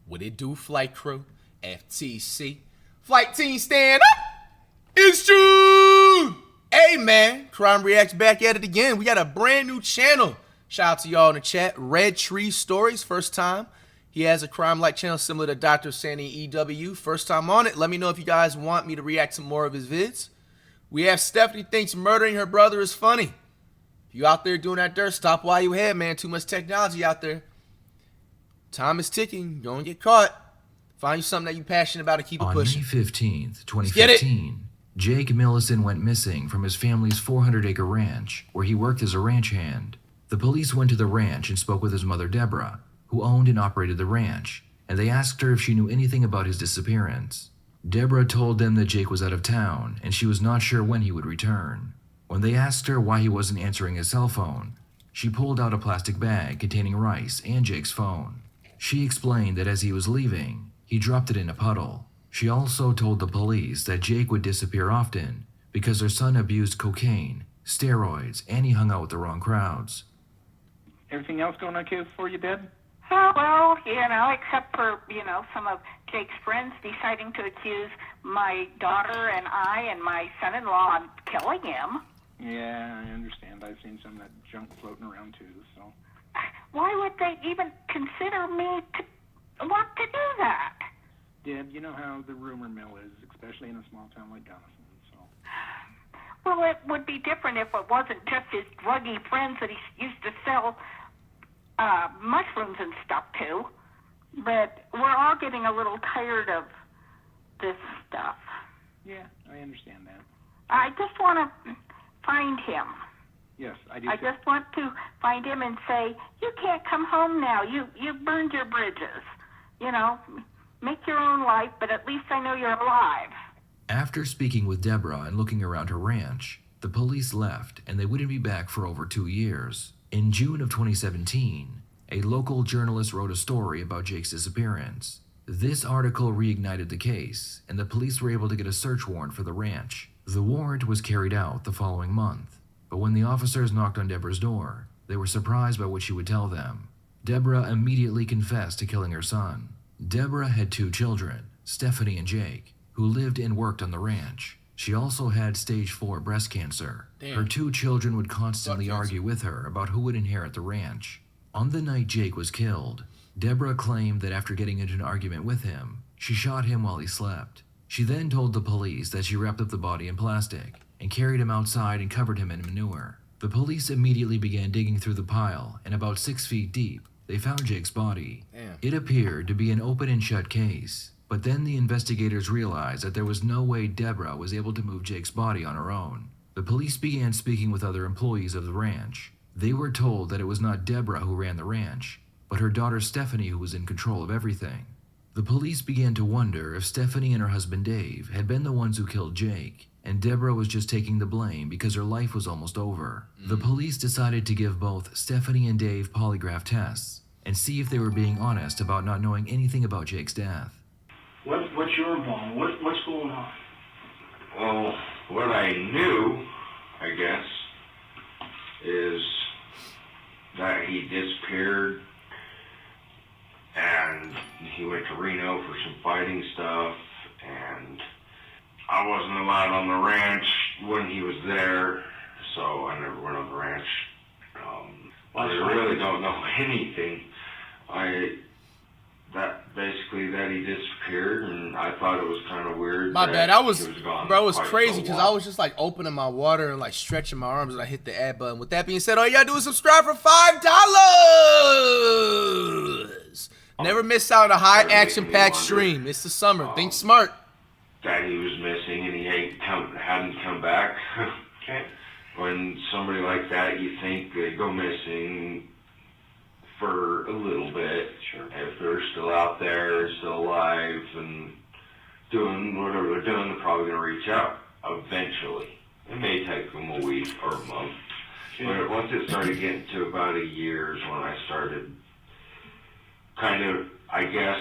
What it do, flight crew? FTC. Flight team stand up! It's true! Hey man, Crime Reacts back at it again. We got a brand new channel. Shout out to y'all in the chat. Red Tree Stories, first time. He has a crime-like channel similar to Dr. Sandy EW. First time on it. Let me know if you guys want me to react to more of his vids. We have Stephanie thinks murdering her brother is funny. If you out there doing that dirt, stop while you ahead, man. Too much technology out there. Time is ticking. Don't get caught. Find you something that you're passionate about and keep it pushing. On May 15th, 2015, Jake Millison went missing from his family's 400-acre ranch, where he worked as a ranch hand. The police went to the ranch and spoke with his mother, Deborah, who owned and operated the ranch, and they asked her if she knew anything about his disappearance. Deborah told them that Jake was out of town, and she was not sure when he would return. When they asked her why he wasn't answering his cell phone, she pulled out a plastic bag containing rice and Jake's phone. She explained that as he was leaving, he dropped it in a puddle. She also told the police that Jake would disappear often because her son abused cocaine, steroids, and he hung out with the wrong crowds. Everything else going okay for you, Deb? Oh, well, except for, some of Jake's friends deciding to accuse my daughter and I and my son-in-law of killing him. Yeah, I understand. I've seen some of that junk floating around, too, so. Why would they even consider me to want to do that? Deb, you know how the rumor mill is, especially in a small town like Gunnison, so. Well, it would be different if it wasn't just his druggy friends that he used to sell mushrooms and stuff to. But we're all getting a little tired of this stuff. Yeah, I understand that. I just want to find him. Yes, I do. I just want to find him and say, you can't come home now. You've burned your bridges. Make your own life, but at least I know you're alive. After speaking with Deborah and looking around her ranch, the police left and they wouldn't be back for over 2 years. In June of 2017, a local journalist wrote a story about Jake's disappearance. This article reignited the case, and the police were able to get a search warrant for the ranch. The warrant was carried out the following month, but when the officers knocked on Deborah's door, they were surprised by what she would tell them. Deborah immediately confessed to killing her son. Deborah had 2 children, Stephanie and Jake, who lived and worked on the ranch. She also had stage 4 breast cancer. Damn. Her 2 children would constantly argue with her about who would inherit the ranch. On the night Jake was killed, Deborah claimed that after getting into an argument with him, she shot him while he slept. She then told the police that she wrapped up the body in plastic and carried him outside and covered him in manure. The police immediately began digging through the pile, and about 6 feet deep, they found Jake's body. Damn. It appeared to be an open and shut case, but then the investigators realized that there was no way Deborah was able to move Jake's body on her own. The police began speaking with other employees of the ranch. They were told that it was not Deborah who ran the ranch, but her daughter Stephanie who was in control of everything. The police began to wonder if Stephanie and her husband Dave had been the ones who killed Jake, and Deborah was just taking the blame because her life was almost over. The police decided to give both Stephanie and Dave polygraph tests and see if they were being honest about not knowing anything about Jake's death. What's your involvement? What's going on? Well, what I knew, I guess, is that he disappeared and he went to Reno for some fighting stuff, and I wasn't allowed on the ranch when he was there, so I never went on the ranch. I really don't know anything. That he disappeared, and I thought it was kind of weird. My bad. It was quite crazy because I was just like opening my water and like stretching my arms and I hit the add button. With that being said, all you gotta do is subscribe for $5. Never miss out on a high action packed stream. It's the summer. Think smart. That he was missing and he hadn't come back. Okay. When somebody like that, you think they go missing for a little bit. Sure. If they're still out there, still alive, and doing whatever they're doing, they're probably going to reach out eventually. It may take them a week or a month. But once it started getting to about a year is when I started kind of, I guess,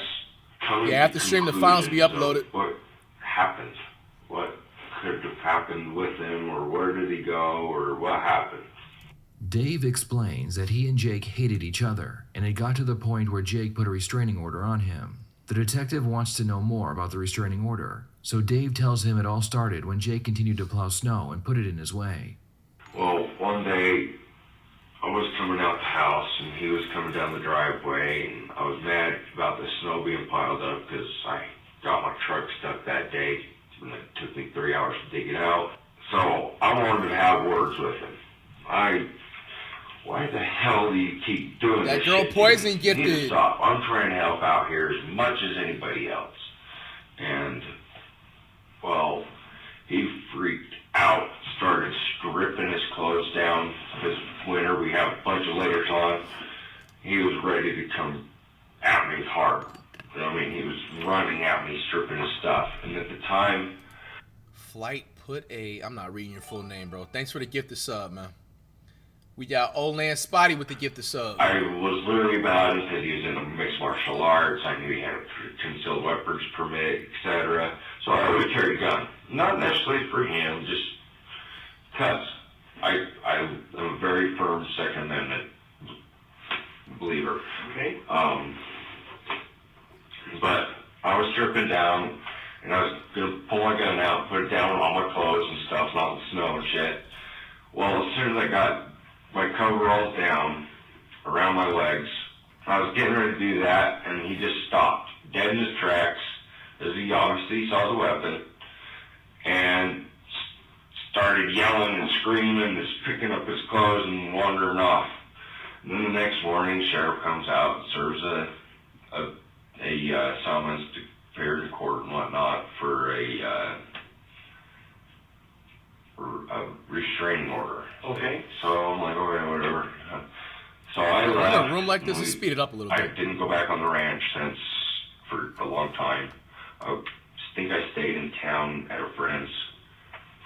coming to after stream, the finals be conclusions uploaded. of what happened? What could have happened with him, or where did he go, or what happened? Dave explains that he and Jake hated each other, and it got to the point where Jake put a restraining order on him. The detective wants to know more about the restraining order, so Dave tells him it all started when Jake continued to plow snow and put it in his way. Well, one day I was coming out the house and he was coming down the driveway, and I was mad about the snow being piled up because I got my truck stuck that day and it took me 3 hours to dig it out. So I wanted to have words with him. Why the hell do you keep doing That this girl shit? Poison You need gifted. to stop. I'm trying to help out here as much as anybody else. And, well, he freaked out, started stripping his clothes down. This winter we have a bunch of layers on. He was ready to come at me hard. I mean, he was running at me, stripping his stuff. And at the time... Flight put a... I'm not reading your full name, bro. Thanks for the gift of sub, man. We got Old Man Spotty with the gift of sub. I was learning about him because he was in a mixed martial arts. I knew he had a concealed weapons permit, etc. So I would carry a gun. Not necessarily for him, just because I'm a very firm Second Amendment believer. Okay. But I was stripping down, and I was going to pull my gun out, put it down on all my clothes and stuff, not in the snow and shit. Well, as soon as I got my coveralls down around my legs, I was getting ready to do that, and he just stopped, dead in his tracks, as he obviously saw the weapon, and started yelling and screaming, and just picking up his clothes and wandering off. And then the next morning, the sheriff comes out and serves a summons to appear in court and whatnot for a restraining order. Okay. So I'm like, okay, whatever. So I In left. a room like this, let's speed it up a little I bit. didn't go back on the ranch since for a long time. I think I stayed in town at a friend's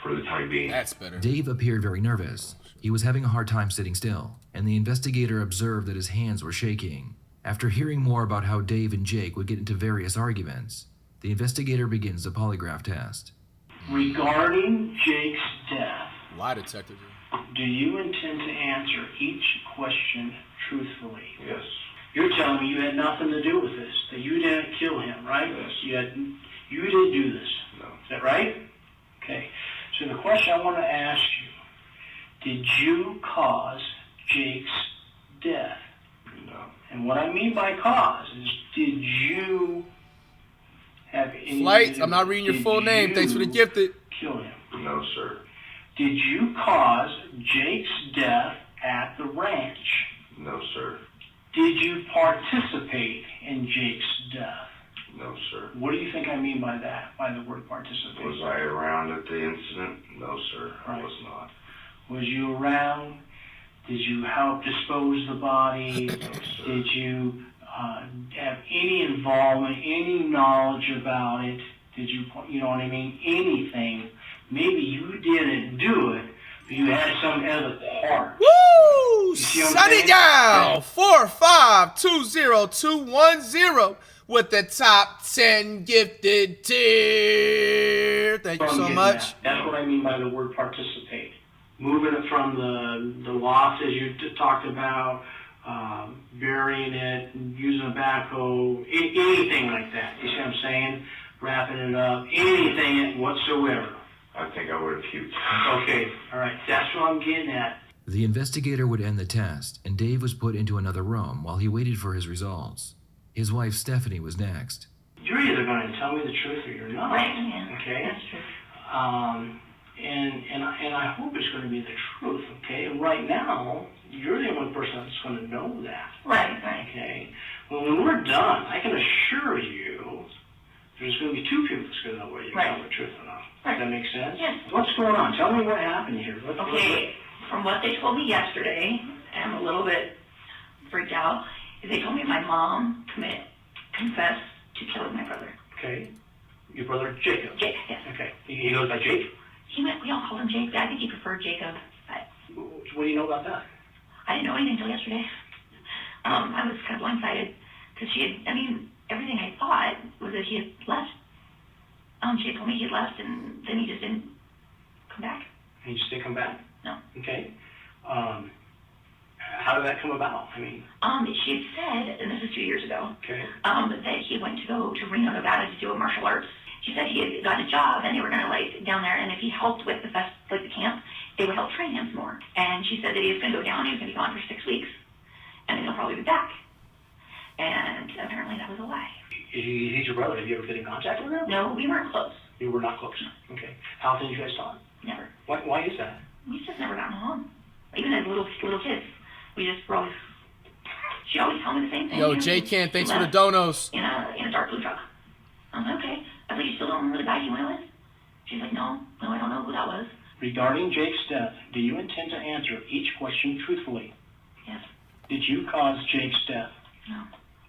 for the time being. That's better. Dave appeared very nervous. He was having a hard time sitting still, and the investigator observed that his hands were shaking. After hearing more about how Dave and Jake would get into various arguments, the investigator begins the polygraph test. Regarding Jake's death, Lie detector. do you intend to answer each question truthfully? Yes. You're telling me you had nothing to do with this, that you didn't kill him, right? Yes. You didn't do this. No. Is that right? Okay. So the question I want to ask you, did you cause Jake's death? No. And what I mean by cause is, did you have any... Flight, I'm not reading your full name. Thanks for the gifted. Kill him. No, sir. Did you cause Jake's death at the ranch? No, sir. Did you participate in Jake's death? No, sir. What do you think I mean by that, by the word participate? Was I around at the incident? No, sir. I Right. was not. Was you around? Did you help dispose the body? No, sir. Did you have any involvement, any knowledge about it? Did you, you know what I mean? Anything. Maybe you didn't do it, but you had some other part. Woo! see what I'm Shut it saying? down. Yeah. 4520210 with the top 10 gifted tier. Thank you I'm so getting much. at. That's what I mean by the word participate. Moving it from the loft as you talked about, burying it, using a backhoe, anything like that. You see what I'm saying? Wrapping it up, anything whatsoever. I think I would have puked. Okay, all right. That's what I'm getting at. The investigator would end the test, and Dave was put into another room while he waited for his results. His wife Stephanie was next. You're either going to tell me the truth or you're not. Right, yeah. Okay. That's true. And I hope it's going to be the truth. Okay. And right now, you're the only person that's going to know that. Right, right. Okay. Well, when we're done, I can assure you, there's going to be two people that's going to know whether you're Right. telling the truth or not. Right. Does that make sense? Yes. What's going on? Tell me what happened here. Okay, from what they told me yesterday, I'm a little bit freaked out, is they told me my mom confessed to killing my brother. Okay. Your brother Jacob. Jake, yes. Okay. He goes by Jake. We all called him Jake. I think he preferred Jacob. What do you know about that? I didn't know anything until yesterday. I was kind of blindsided because everything I thought was that he had left. She had told me he had left and then he just didn't come back. And you just didn't come back? No. Okay. How did that come about? I mean, She had said, and this is 2 years ago, okay. that he went to go to Reno, Nevada to do a martial arts. She said he had gotten a job and they were going to like down there, and if he helped with the camp, they would help train him some more. And she said that he was going to go down, he was going to be gone for 6 weeks, and then he'll probably be back. And apparently that was a lie. He's your brother. Have you ever been in contact with him? No, we weren't close. You were not close. Okay. How often did you guys talk? Never. Why is that? We've just never gotten along. Even as little kids, we just were always. She always told me the same thing. Yo, J-Can, thanks for the donos. In a dark blue truck. I'm like, okay. I thought you still don't remember the guy you went with? She's like, no, I don't know who that was. Regarding Jake's death, do you intend to answer each question truthfully? Yes. Did you cause Jake's death? No.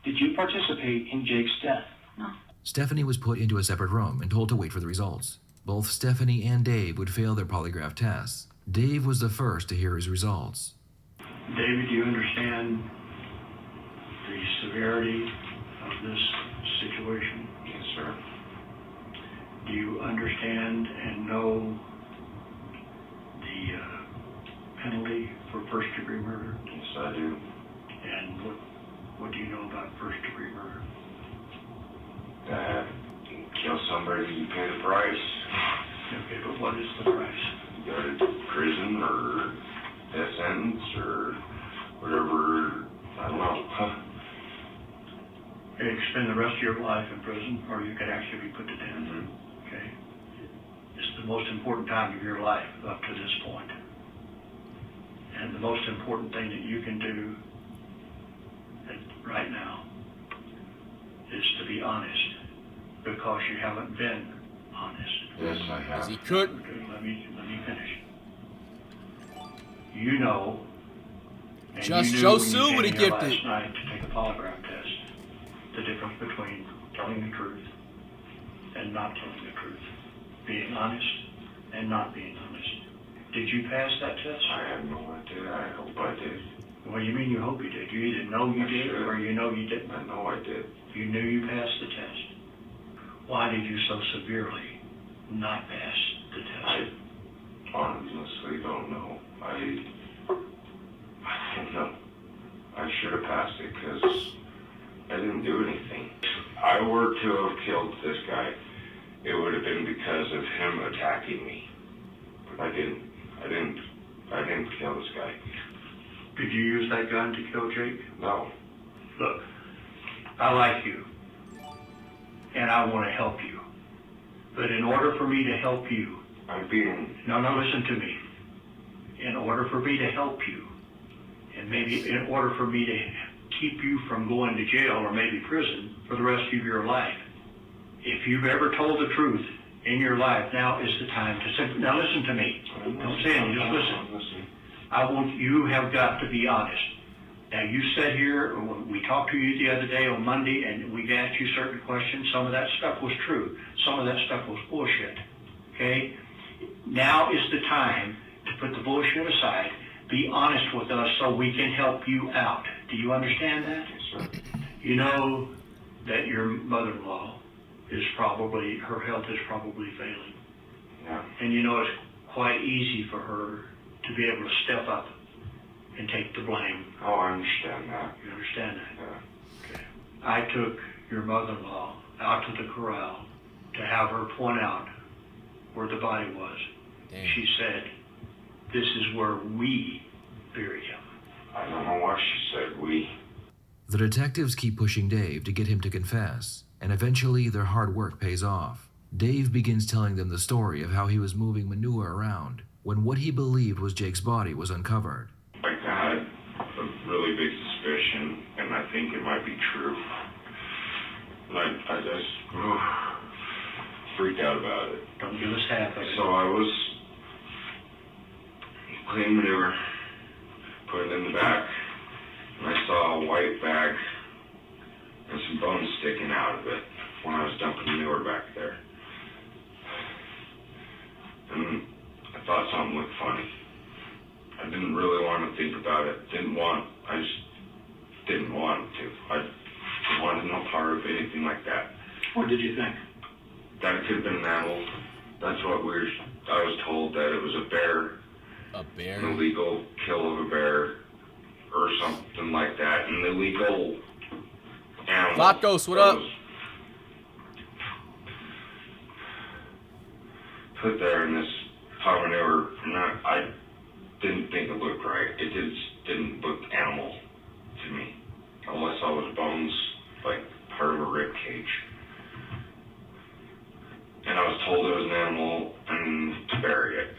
Did you participate in Jake's death? No. Stephanie was put into a separate room and told to wait for the results. Both Stephanie and Dave would fail their polygraph tests. Dave was the first to hear his results. David, do you understand the severity of this situation? Yes, sir. Do you understand and know the penalty for first-degree murder? Yes, I do. And what do you know about first-degree murder? That you kill somebody, you pay the price. Okay, but what is the price? You go to prison or death sentence or whatever. I don't know. You could spend the rest of your life in prison, or you could actually be put to death. Mm-hmm. Okay? It's the most important time of your life up to this point. And the most important thing that you can do right now is to be honest, because you haven't been honest. Yes, I have. As he could. Okay, let me finish. You know, and Just you knew Joe when you Sue came would have here gifted. last night to take a polygraph test, the difference between telling the truth and not telling the truth, being honest and not being honest. Did you pass that test? I have no idea. I hope I did. What do you mean you hope you did? You either know you did or you know you didn't. I know I did. You knew you passed the test. Why did you so severely not pass the test? I honestly don't know. I don't know. I should have passed it because I didn't do anything. If I were to have killed this guy, it would have been because of him attacking me. But I didn't kill this guy. Did you use that gun to kill Jake? No. Look, I like you, and I want to help you. But in order for me to help you, No, listen to me. In order for me to help you, and maybe in order for me to keep you from going to jail or maybe prison for the rest of your life, if you've ever told the truth in your life, now is the time to simply, now listen to me. Don't say anything, just listen. You have got to be honest. Now, you sat here, we talked to you the other day on Monday, and we asked you certain questions. Some of that stuff was true. Some of that stuff was bullshit. Okay? Now is the time to put the bullshit aside. Be honest with us so we can help you out. Do you understand that? Yes, sir. You know that your mother-in-law her health is probably failing. Yeah. And you know it's quite easy for her to be able to step up and take the blame. Oh, I understand that. You understand that? Yeah. Okay. I took your mother-in-law out to the corral to have her point out where the body was. Damn. She said, this is where we buried him. I don't know why she said we. The detectives keep pushing Dave to get him to confess, and eventually their hard work pays off. Dave begins telling them the story of how he was moving manure around when what he believed was Jake's body was uncovered. I had a really big suspicion, and I think it might be true. And I just freaked out about it. Don't give us half of it. So I was cleaning manure, put it in the back, and I saw a white bag and some bones sticking out of it when I was dumping manure back there. And I thought something looked funny. I didn't really want to think about it. I just didn't want to. I wanted no part of anything like that. What did you think? That it could have been an animal. That's what I was told, that it was a bear. A bear? An illegal kill of a bear. or something like that, an illegal animal. Flacos, what up? Put there in this pile of manure. I didn't think it looked right. It just didn't look animal to me. All I saw was bones, like part of a rib cage. And I was told it was an animal and to bury it.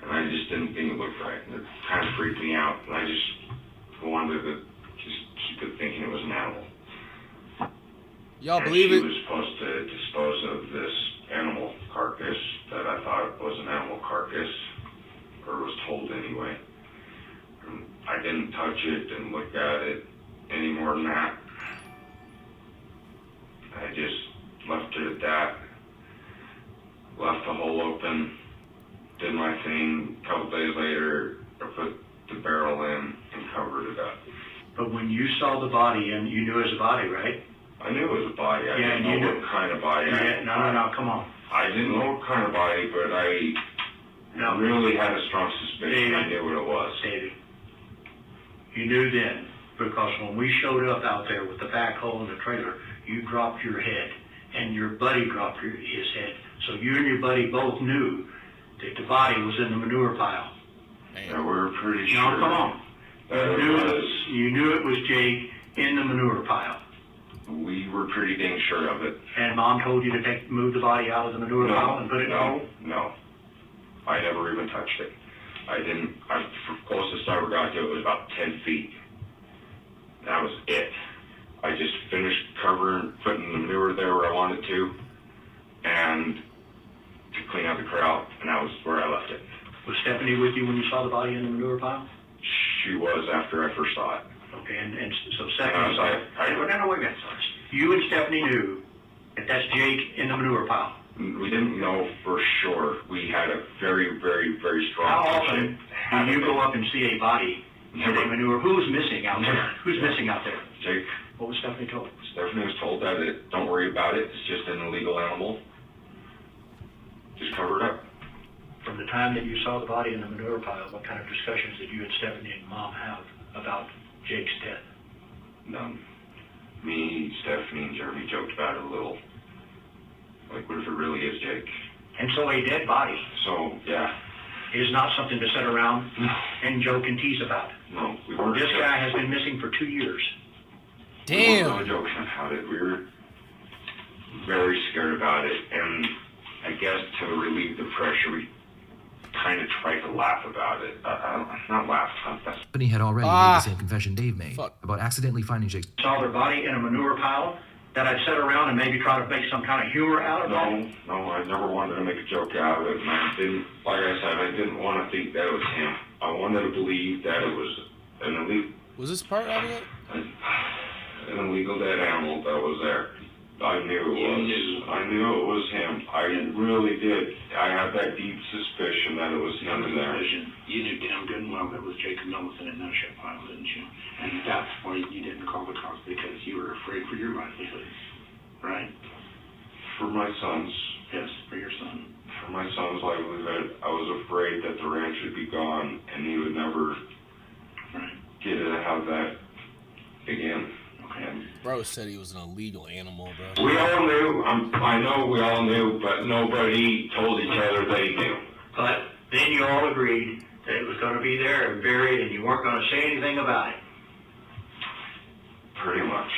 And I just didn't think it looked right. It kind of freaked me out. And I just wanted to just keep it thinking it was an animal. Y'all and believe she it? was supposed to dispose of this animal carcass that I thought was an animal carcass, or was told anyway. And I didn't touch it, didn't look at it any more than that. I just left it at that. Left the hole open, did my thing. A couple days later, I put the barrel in and covered it up. But when you saw the body, and you knew it was a body, right? I knew it was a body. I Yeah, didn't you know knew. what kind of body. No, come on. I didn't know what kind of body, but I really had a strong suspicion. I knew what it was. David, you knew then, because when we showed up out there with the backhoe and the trailer, you dropped your head, and your buddy dropped his head. So you and your buddy both knew that the body was in the manure pile. Yeah, we were pretty sure. No, come on. You knew it was Jake in the manure pile. We were pretty dang sure of it. And Mom told you to move the body out of the manure pile and put it in the hole? No. I never even touched it. I didn't. Closest I ever got to it was about 10 feet. That was it. I just finished putting the manure there where I wanted to, and to clean out the corral, and that was where I left it. Was Stephanie with you when you saw the body in the manure pile? She was after I first saw it. Okay, and so Stephanie, wait a minute. You and Stephanie knew that that's Jake in the manure pile. We didn't know for sure. We had a very, very, very strong. How often do you go up and see a body in a manure? Who's missing out there? Who's missing out there? Jake. What was Stephanie told? Stephanie was told that don't worry about it. It's just an illegal animal. Just cover it up. From the time that you saw the body in the manure pile, what kind of discussions did you and Stephanie and Mom have about Jake's death? None. Me, Stephanie, and Jeremy joked about it a little. Like, what if it really is Jake? And so a dead body. So, yeah. Is not something to sit around and joke and tease about. No, we weren't. This guy has been missing for 2 years. Damn. We weren't joking about it. We were very scared about it, and I guess to relieve the pressure, we kind of tried to laugh about it. Not laugh. Stephanie had already made the same confession Dave made about accidentally finding Jake's. Saw their body in a manure pile that I'd sit around and maybe try to make some kind of humor out of it? No, I never wanted to make a joke out of it, and I didn't, like I said, I didn't want to think that it was him. I wanted to believe that it was an illegal... Was this part of it? An illegal dead animal that was there. I knew it was. I knew it was him. I really did. I had that deep suspicion that it was him in there. You knew damn good and well that was Jacob Millison in that shit pile, didn't you? And that's why you didn't call the cops, because you were afraid for your livelihood, right? For my son's. Yes, for your son. For my son's livelihood, I was afraid that the ranch would be gone and he would never get to have that again. Okay. Bro said he was an illegal animal, bro. We all knew. I know we all knew, but nobody told each other they knew. But then you all agreed that it was going to be there and buried, and you weren't going to say anything about it. Pretty much.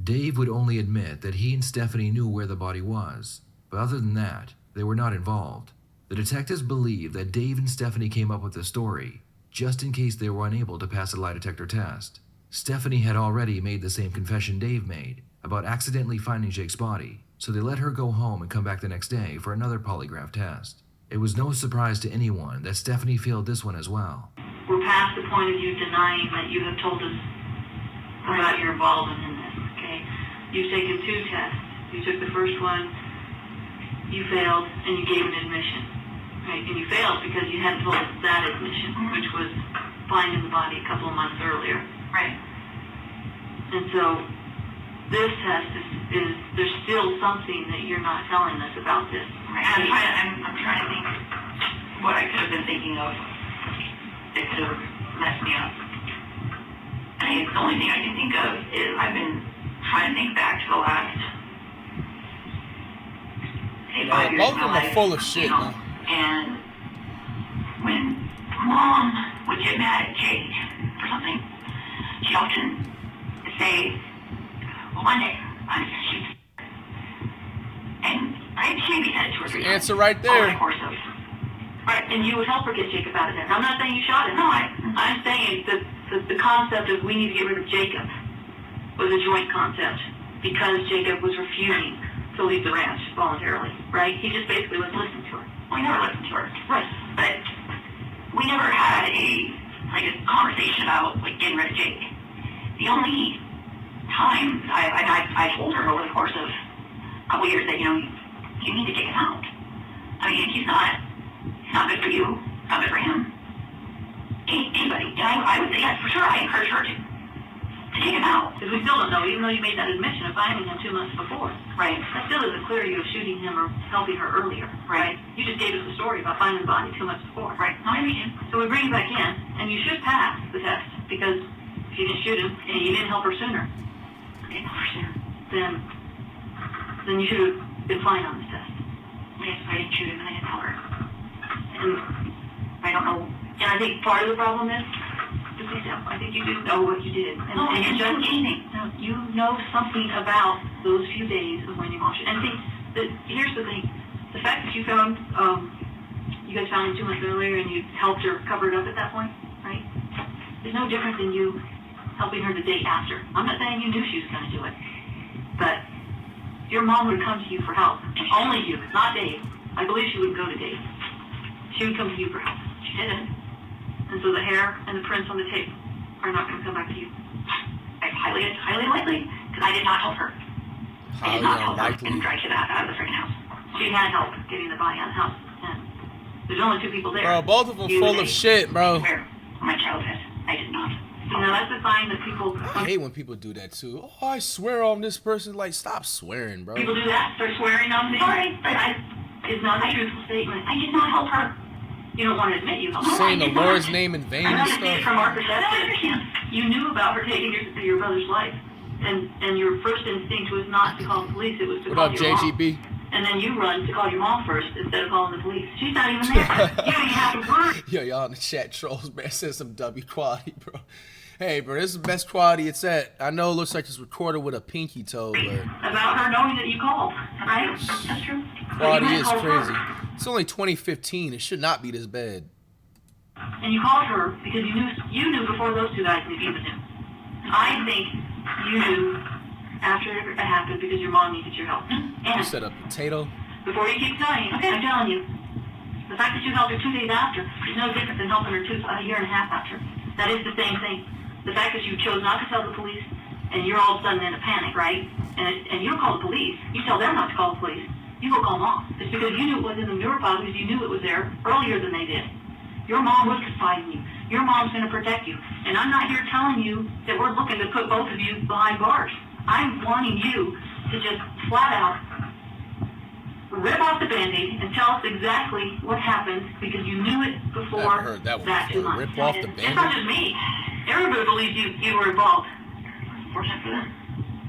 Dave would only admit that he and Stephanie knew where the body was, but other than that, they were not involved. The detectives believed that Dave and Stephanie came up with the story, just in case they were unable to pass a lie detector test. Stephanie had already made the same confession Dave made about accidentally finding Jake's body, so they let her go home and come back the next day for another polygraph test. It was no surprise to anyone that Stephanie failed this one as well. We're past the point of you denying that you have told us about your involvement in this, okay? You've taken 2 tests. You took the first one, you failed, and you gave an admission, right? And you failed because you hadn't told us that admission, which was finding the body a couple of months earlier. Right. And so this test is there's still something that you're not telling us about this. Right. I'm trying to think what I could have been thinking of. it could have messed me up. I think the only thing I can think of is I've been trying to think back to the last, say, 5 years Both of of them my are life, full of shit, man. And when Mom would get mad at Jake for something, she'd often say, well, one day, I'm going to shoot. And I'd maybe said it 2 or 3 times. Answer right there. Over the course of, Right, and you would help her get Jacob out of there. I'm not saying you shot him. No, I'm saying that the concept of we need to get rid of Jacob was a joint concept because Jacob was refusing to leave the ranch voluntarily, right? He just basically wasn't listening to her. we never listened to her. Right. But we never had a conversation about, getting rid of Jake. The only time I told her over the course of a couple years that, you need to take him out. I mean, he's not good for you, not good for him. Anybody. And I would say, yes, for sure, I encourage her to take him out. Because we still don't know, even though you made that admission of finding him 2 months before. Right. That still doesn't clear you of shooting him or helping her earlier, right? You just gave us a story about finding the body 2 months before. Right. No, I understand. So we bring you back in, and you should pass the test, because if you didn't shoot him and you didn't help her sooner, then you should have been fine on this test. Yes, I didn't shoot him and I didn't help her. And I don't know, and I think part of the problem is, I think you do know what you did. And, No, I and didn't just, do anything. you know something about those few days of when you lost it. And see, here's the thing. The fact that you found, you guys found him 2 months earlier and you helped her cover it up at that point, right? It's no different than you helping her the day after. I'm not saying you knew she was going to do it, but your mom would come to you for help. Only you, not Dave. I believe she wouldn't go to Dave. She would come to you for help. She didn't. And so the hair and the prints on the tape are not going to come back to you. Highly unlikely, because I did not help her. I did not help her and drag her out of the freaking house. She had help getting the body out of the house. And there's only 2 people there. Bro, both of them full of shit, bro. Where? My childhood. I did not. That's the sign that people... I hate when people do that too. Oh, I swear on this person. Like, stop swearing, bro. People do that, start swearing on things. Sorry, but It's not a truthful statement. I did not help her. You don't want to admit you helped her. Saying the Lord's name in vain I'm and not saying stuff. from our perspective, you knew about her taking your brother's life. And your first instinct was not to call the police, it was to What call up, your mom. JGB? And then you run to call your mom first instead of calling the police. She's not even there. You don't even have to worry. Yo, y'all in the chat trolls, man. Said some W quality, bro. Hey, bro, this is the best quality it's at. I know it looks like it's recorded with a pinky toe, but About her knowing that you called, right? That's true. quality is crazy. It's only 2015. It should not be this bad. And you called her because you knew before those 2 guys knew you knew. I think you knew after it happened because your mom needed your help. You And set up potato. before you keep saying, I'm telling you, the fact that you helped her 2 days after is no different than helping her a year and a half after. That is the same thing. The fact that you chose not to tell the police and you're all of a sudden in a panic, right? And you don't call the police. You tell them not to call the police. You go call mom. It's because you knew it was in the mirror file because you knew it was there earlier than they did. Your mom was confiding you. Your mom's going to protect you. And I'm not here telling you that we're looking to put both of you behind bars. I'm wanting you to just flat out rip off the Band-Aid and tell us exactly what happened because you knew it before Never heard that one that 2 before. months. Rip off the It's Band-Aid? not just me. Everybody believes you were involved. Unfortunate for them.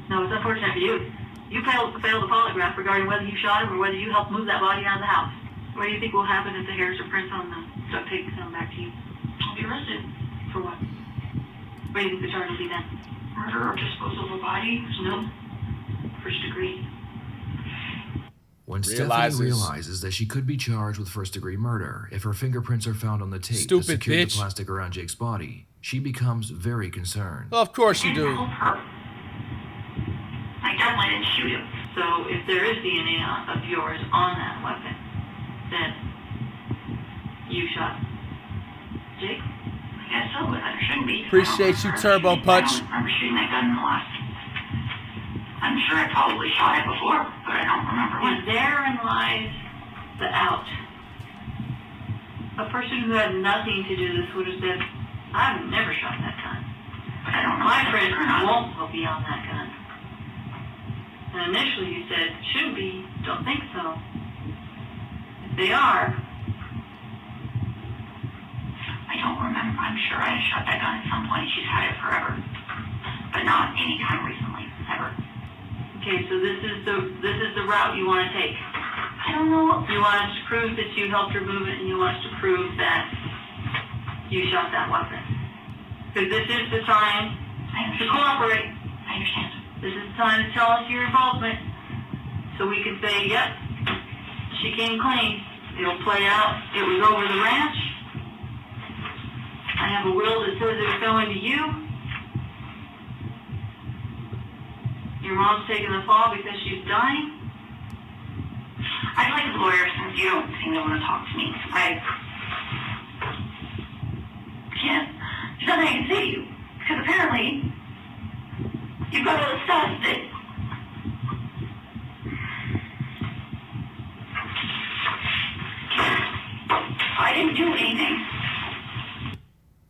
No, it's unfortunate for you. You failed the polygraph regarding whether you shot him or whether you helped move that body out of the house. What do you think will happen if the hairs or prints on the duct tape come back to you? I'll be arrested. For what? What do you think the charge will be then? Murder or disposal of a body? No. First degree. When Stephanie realizes that she could be charged with first-degree murder if her fingerprints are found on the tape that Stupid secured bitch. the plastic around Jake's body, she becomes very concerned. Well, of course you do. I definitely didn't shoot him. So if there is DNA of yours on that weapon, then you shot Jake? I guess so, but there shouldn't be. Appreciate you, Turbo Punch. I don't remember shooting that gun in the last. I'm sure I probably shot it before, but I don't remember when. And therein lies the out. A person who had nothing to do this would have said, I've never shot that gun. I don't know. My friend won't go beyond that gun. And initially you said, shouldn't be, don't think so. If they are, I don't remember. I I'm sure I shot that gun at some point. She's had it forever, but not any time recently, ever. Okay, so this is the route you want to take. I don't know. You want us to prove that you helped her move it, and you want us to prove that you shot that weapon. Because this is the time to cooperate. I understand. This is the time to tell us your involvement, so we can say, yep, she came clean. It'll play out. It was over the ranch. I have a will that says it was going to you. Your mom's taking the fall because she's dying. I'd like a lawyer since you don't seem to want to talk to me. I can't. There's nothing I can say to you. Because apparently, you've got all the stuff that... I didn't do anything.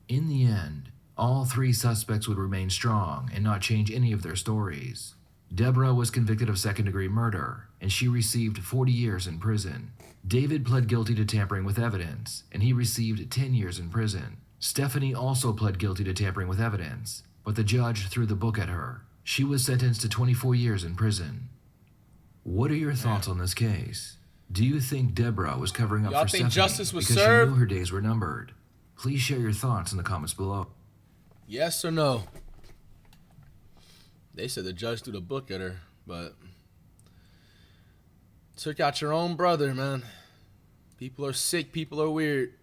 In the end, all 3 suspects would remain strong and not change any of their stories. Deborah was convicted of second-degree murder, and she received 40 years in prison. David pled guilty to tampering with evidence, and he received 10 years in prison. Stephanie also pled guilty to tampering with evidence, but the judge threw the book at her. She was sentenced to 24 years in prison. What are your thoughts on this case? Do you think Deborah was covering up Y'all for think Stephanie justice was because served? she knew her days were numbered? Please share your thoughts in the comments below. Yes or no? They said the judge threw the book at her, but took out your own brother, man. People are sick. People are weird.